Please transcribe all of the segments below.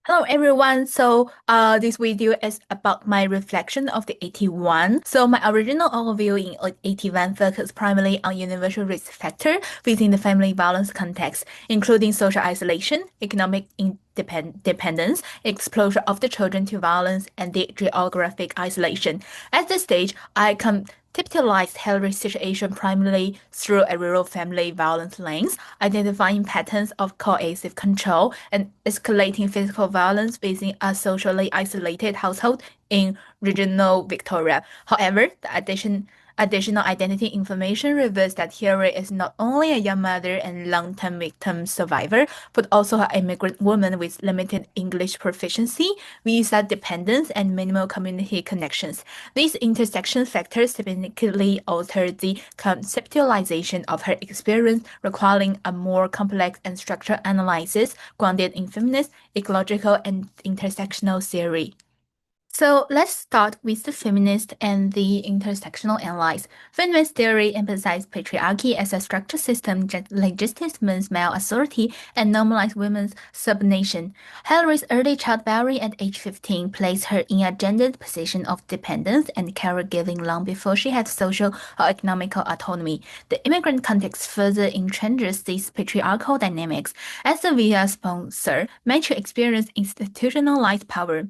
Hello everyone. This video is about my reflection of the AT1. So my original overview in AT1 focused primarily on universal risk factor within the family violence context, including social isolation, economic dependence, exposure of the children to violence, and the geographic isolation. At this stage, I conceptualized Hillary's situation primarily through a rural family violence lens, identifying patterns of coercive control and escalating physical violence within a socially isolated household in regional Victoria. However, the additional identity information reveals that Hillary is not only a young mother and long-term victim survivor, but also an immigrant woman with limited English proficiency, visa dependence, and minimal community connections. These intersection factors significantly alter the conceptualization of her experience, requiring a more complex and structured analysis grounded in feminist, ecological, and intersectional theory. So let's start with the feminist and the intersectional analysis. Feminist theory emphasizes patriarchy as a structured system that legitimates male authority and normalizes women's subordination. Hillary's early childbearing at age 15 placed her in a gendered position of dependence and caregiving long before she had social or economical autonomy. The immigrant context further entrenches these patriarchal dynamics. As the visa sponsor, Metro experienced institutionalized power,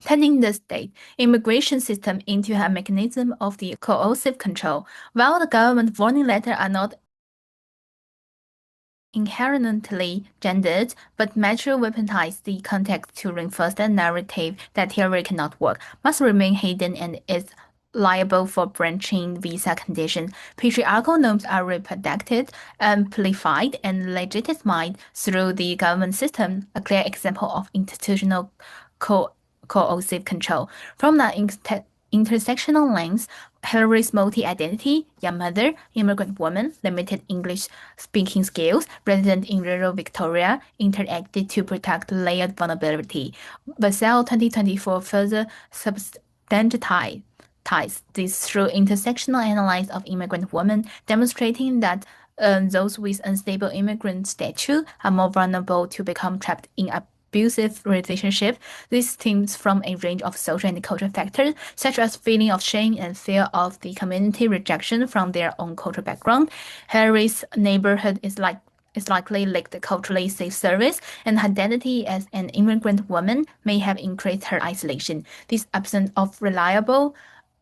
turning the state immigration system into a mechanism of the coercive control. While the government warning letters are not inherently gendered, but Metro weaponized the context to reinforce the narrative that Hillary cannot work, must remain hidden, and is liable for branching visa conditions. Patriarchal norms are reproduced, amplified, and legitimized through the government system, a clear example of institutional coercive control. From the intersectional lens, Hillary's multi-identity, young mother, immigrant woman, limited English-speaking skills, resident in rural Victoria, interacted to protect layered vulnerability. Basel 2024 further substantiates this through intersectional analysis of immigrant women, demonstrating that those with unstable immigrant status are more vulnerable to become trapped in abusive relationship. This stems from a range of social and cultural factors, such as feeling of shame and fear of the community rejection from their own cultural background. Hillary's neighborhood is likely lacked culturally safe service, and her identity as an immigrant woman may have increased her isolation. This absence of reliable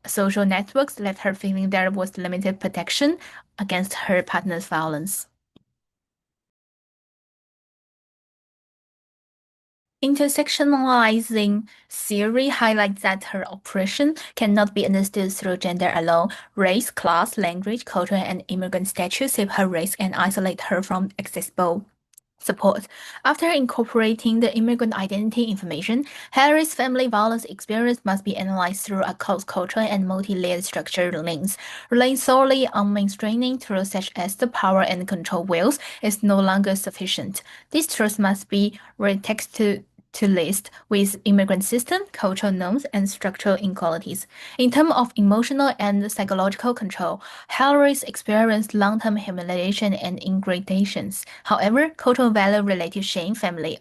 social networks left her feeling there was limited protection against her partner's violence. Intersectionalizing theory highlights that her oppression cannot be understood through gender alone. Race, class, language, culture, and immigrant status shape her risk and isolate her from accessible support. After incorporating the immigrant identity information, Hillary's family violence experience must be analyzed through a cross-cultural and multi-layered structured lens. Relying solely on mainstreaming tools such as the power and control wheels is no longer sufficient. These tools must be retexted to list with immigrant system, cultural norms, and structural inequalities. In terms of emotional and psychological control, Hillary's experienced long-term humiliation and ingratiations. However, cultural value-related shame, family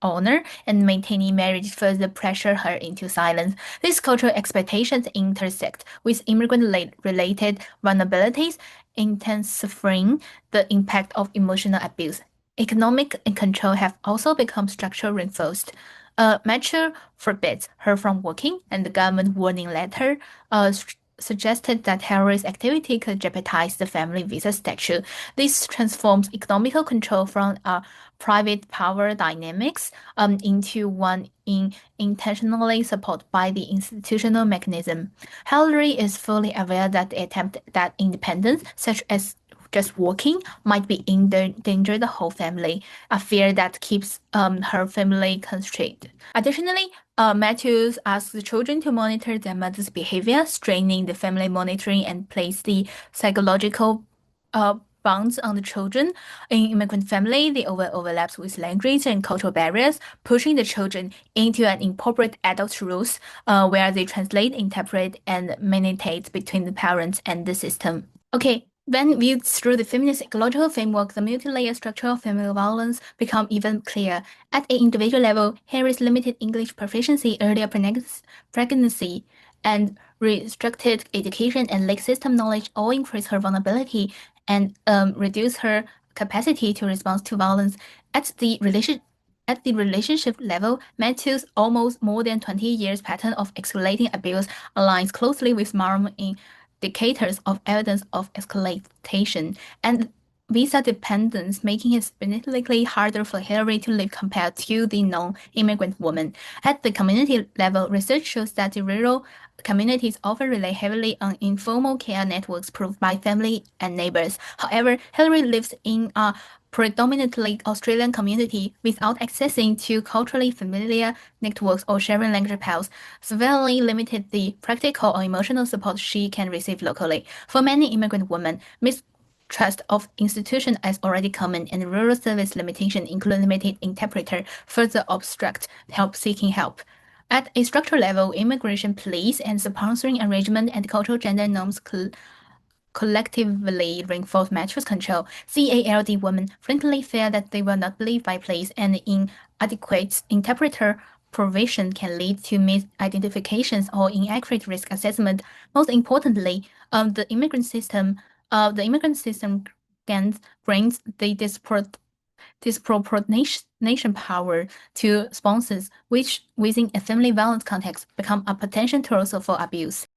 honor, and maintaining marriage further pressure her into silence. These cultural expectations intersect with immigrant-related vulnerabilities, intensifying the impact of emotional abuse. Economic control have also become structurally reinforced. Metro forbids her from working, and the government warning letter suggested that Hillary's activity could jeopardize the family visa statute. This transforms economical control from a private power dynamics into one intentionally supported by the institutional mechanism. Hillary is fully aware that the attempt at independence, such as just working, might be endanger the whole family, a fear that keeps her family constrained. Additionally, Matthews asks the children to monitor their mother's behavior, straining the family monitoring and place the psychological bonds on the children. In immigrant family, the overlaps with language and cultural barriers, pushing the children into an inappropriate adult rules where they translate, interpret, and mediate between the parents and the system. Okay, When viewed through the feminist ecological framework, the multi-layer structure of family violence becomes even clearer. At an individual level, Harry's limited English proficiency, earlier pregnancy, and restricted education and lake system knowledge all increase her vulnerability and reduce her capacity to respond to violence. At the relationship level, Matthew's almost more than 20 years pattern of escalating abuse aligns closely with Marmon in indicators of evidence of escalation and visa dependence, making it significantly harder for Hillary to live compared to the non-immigrant woman. At the community level, research shows that the rural communities often rely heavily on informal care networks provided by family and neighbors. However, Hillary lives in a predominantly Australian community without accessing to culturally familiar networks or sharing language pals, severely limited the practical or emotional support she can receive locally. For many immigrant women, mistrust of institutions is already common, and rural service limitation, including limited interpreter, further obstruct seeking help. At a structural level, immigration police and sponsoring arrangement and cultural gender norms collectively reinforce matrix control. CALD women frequently fear that they will not believed by police, and inadequate interpreter provision can lead to misidentifications or inaccurate risk assessment. Most importantly, the immigrant system brings the disproportionation power to sponsors, which within a family violence context become a potential tool for abuse.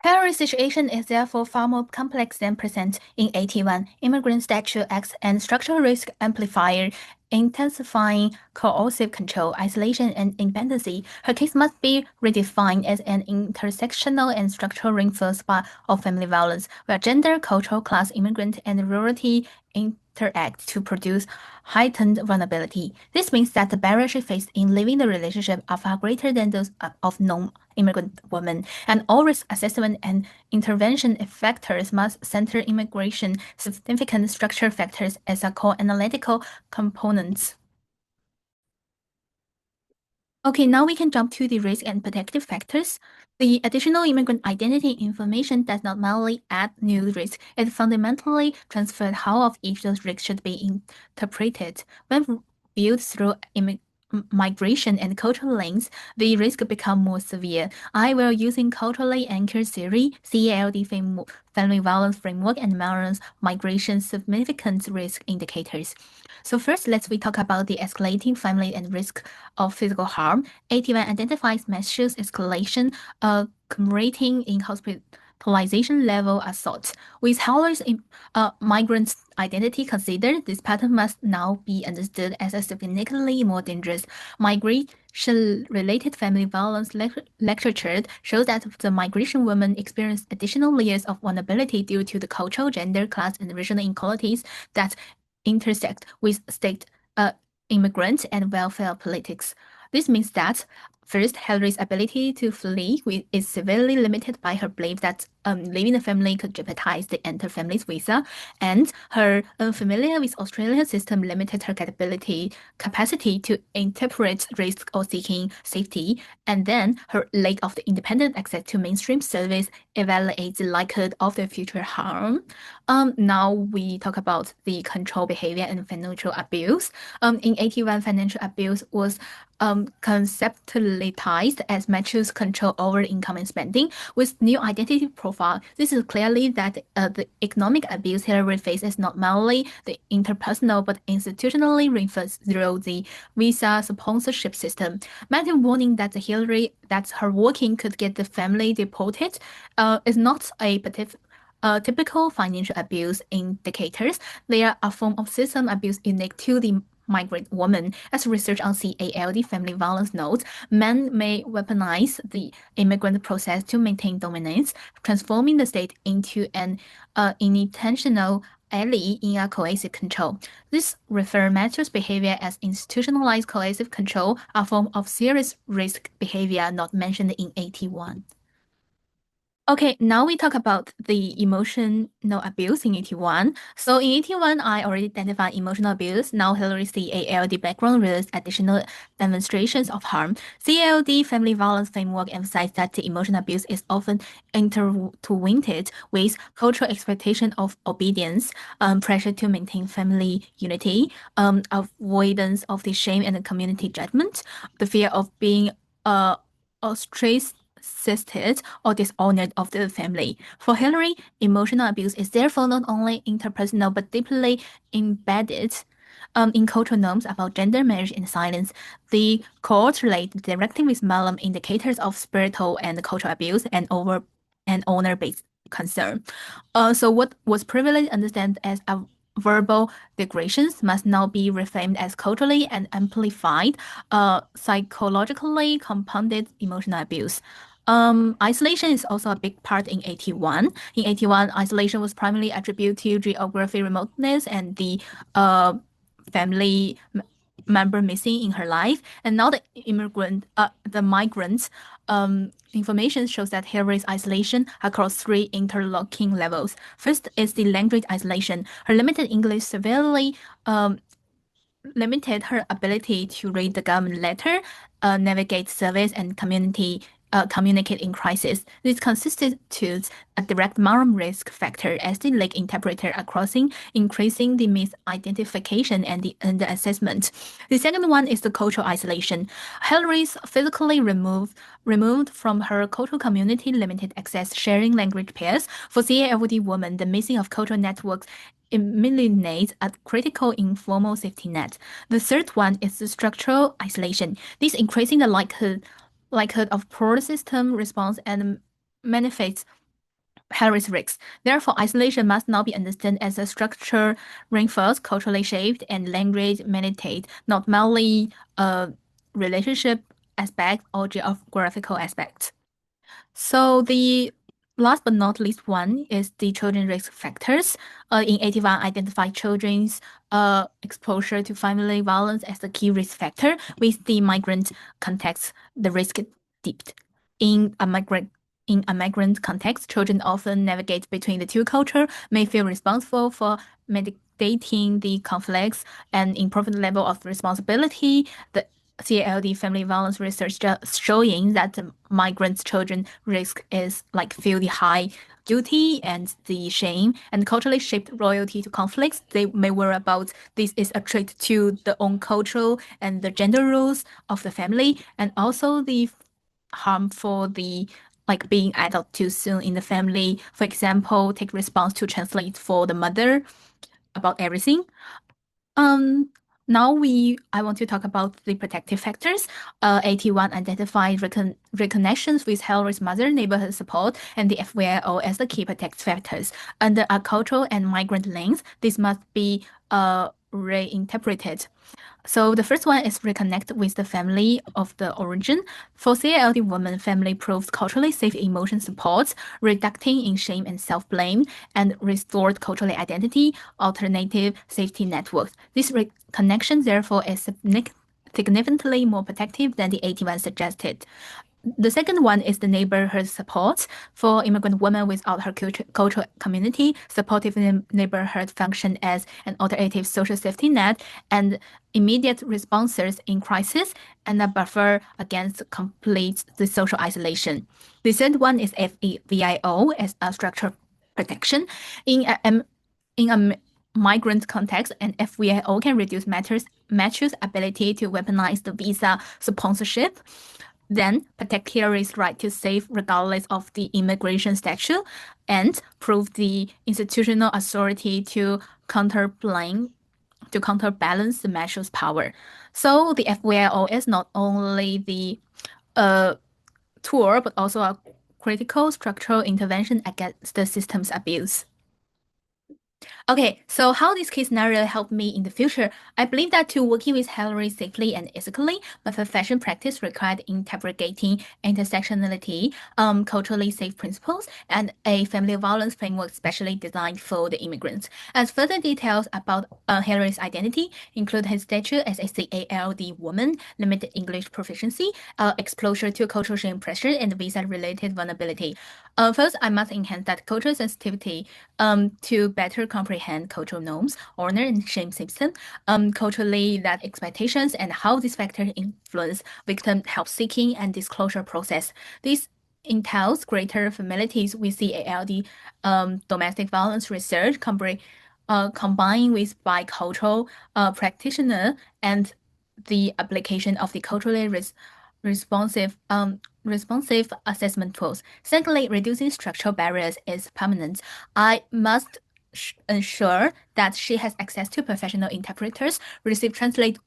Hillary's situation is therefore far more complex than present in AT1. Immigrant statute acts and structural risk amplifier, intensifying coercive control, isolation, and independency. Her case must be redefined as an intersectional and structural reinforcement of family violence, where gender, cultural, class, immigrant, and rurality interact to produce heightened vulnerability. This means that the barriers she faced in living the relationship are far greater than those of non-immigrant women, and all risk assessment and intervention factors must center immigration significant structure factors as a core analytical components. Okay, now we can jump to the risk and protective factors. The additional immigrant identity information does not merely add new risks, it fundamentally transfers how of each of those risks should be interpreted. When viewed through migration and cultural lens, the risk become more severe. I will using culturally anchored theory, CALD family violence framework, and Marron's migration significant risk indicators. So first, we talk about the escalating family and risk of physical harm. AT1 identifies massive escalation, accumulating in hospitalization level assault. With Howler's migrant identity considered, this pattern must now be understood as a significantly more dangerous. Migration-related family violence literature shows that the migration women experience additional layers of vulnerability due to the cultural, gender, class, and regional inequalities that intersect with state immigrant and welfare politics. This means that first, Hillary's ability to flee is severely limited by her belief that leaving the family could jeopardize the enter family's visa, and her unfamiliar with Australian system limited her capacity to interpret risk or seeking safety, and then her lack of the independent access to mainstream service evaluates the likelihood of the future harm. Now we talk about the control behavior and financial abuse. In AT1, financial abuse was conceptualized as Matthew's control over income and spending. With new identity profile, this is clearly that the economic abuse Hillary faces is not merely the interpersonal but institutionally reinforced through the visa sponsorship system. Matthew warning that her working could get the family deported is not a typical financial abuse indicators. They are a form of system abuse unique to the migrant woman. As research on CALD family violence notes, men may weaponize the immigrant process to maintain dominance, transforming the state into an unintentional ally in a coercive control. This refers Matthew's behavior as institutionalized coercive control, a form of serious risk behavior not mentioned in AT1. Okay, now we talk about the emotional abuse in AT1. So in AT1, I already identified emotional abuse. Now Hillary's CALD background reveals additional demonstrations of harm. CALD family violence framework emphasizes that the emotional abuse is often intertwined with cultural expectation of obedience, pressure to maintain family unity, avoidance of the shame and the community judgment, the fear of being ostracized or dishonored of the family. For Hillary, emotional abuse is therefore not only interpersonal but deeply embedded in cultural norms about gender, marriage, and silence. They correlate directly with Malum indicators of spiritual and cultural abuse and over and honor-based concern. So what was previously understood as a verbal degradations must now be reframed as culturally and amplified, psychologically compounded emotional abuse. Isolation is also a big part in AT1. In AT1, isolation was primarily attributed to geography remoteness and the family member missing in her life. And now the migrants information shows that Hillary's isolation across three interlocking levels. First is the language isolation. Her limited English severely limited her ability to read the government letter, navigate surveys, and communicate in crisis. This constitutes a direct moral risk factor as the lake interpreter are crossing, increasing the misidentification and the underassessment. The second one is the cultural isolation. Hillary's physically removed from her cultural community, limited access, sharing language pairs. For CALD women, the missing of cultural networks eliminates a critical informal safety net. The third one is the structural isolation. This increasing the likelihood of poor system response and manifests Harris risks. Therefore, isolation must now be understood as a structure reinforced, culturally shaped, and language mediated, not merely a relationship aspect or geographical aspect. So the last but not least one is the children risk factors. In 81, identify children's exposure to family violence as the key risk factor. With the migrant context, the risk dipped. In a migrant context, children often navigate between the two cultures, may feel responsible for mediating the conflicts and improve the level of responsibility. The CALD family violence research showing that the migrants' children risk is like feel the high guilty and the shame and culturally shaped loyalty to conflicts. They may worry about this is a trait to the own cultural and the gender roles of the family, and also the harm for the like being adult too soon in the family. For example, take response to translate for the mother about everything. Um, Now I want to talk about the protective factors. AT1 identified reconnections with Hillary's mother, neighborhood support, and the FYO as the key protective factors. Under a cultural and migrant lens, this must be reinterpreted. So the first one is reconnect with the family of the origin. For CALD women, family proves culturally safe emotion supports, reducing in shame and self-blame, and restored culturally identity, alternative safety networks. This reconnection, therefore, is significantly more protective than the 81 suggested. The second one is the neighborhood support for immigrant women without her cultural community. Supportive neighborhood function as an alternative social safety net and immediate responses in crisis and a buffer against complete the social isolation. The third one is FVIO as a structural protection in a migrant context, and FVIO can reduce matches ability to weaponize the visa sponsorship. Then protect Hillary's right to save regardless of the immigration statute and prove the institutional authority to counterbalance the measure's power. So the FYO is not only the tool but also a critical structural intervention against the system's abuse. Okay, so how this case scenario helped me in the future? I believe that to working with Hillary safely and ethically, my profession practice required interrogating intersectionality, culturally safe principles, and a family violence framework specially designed for the immigrants. As further details about Hillary's identity include his stature as a CALD woman, limited English proficiency, exposure to cultural shame pressure, and visa-related vulnerability. First, I must enhance that cultural sensitivity to better comprehend cultural norms, honor and shame system, culturally that expectations and how these factors influence victim help seeking and disclosure process. This entails greater familiarity with the ALD domestic violence research combined with bicultural practitioner and the application of the culturally responsive responsive assessment tools. Secondly, reducing structural barriers is permanent. I must ensure that she has access to professional interpreters, receive translate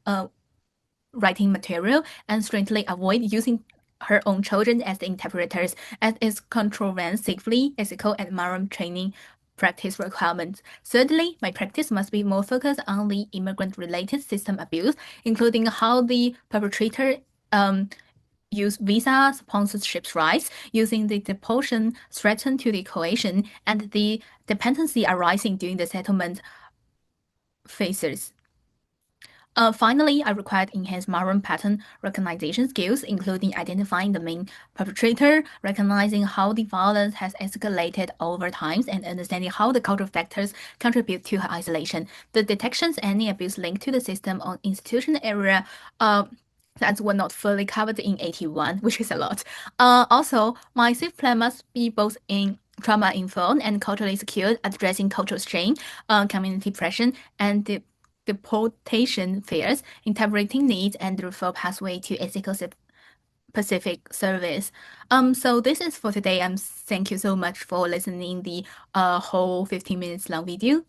writing material, and strictly avoid using her own children as the interpreters, as is contravenes safely, ethical, and moral training practice requirements. Thirdly, my practice must be more focused on the immigrant-related system abuse, including how the perpetrator use visa sponsorships rights, using the deportation threatened to the coalition, and the dependency arising during the settlement phases. Finally, I required enhanced moral pattern recognition skills, including identifying the main perpetrator, recognizing how the violence has escalated over time, and understanding how the cultural factors contribute to her isolation. The detections any abuse linked to the system or institution area that were not fully covered in AT1, which is a lot. Also, my safe plan must be both in trauma-informed and culturally secured, addressing cultural strain, community pressure, and the deportation fears, interpreting needs, and the referral pathway to ethical Pacific service. So this is for today. Thank you so much for listening the whole 15 minutes long video.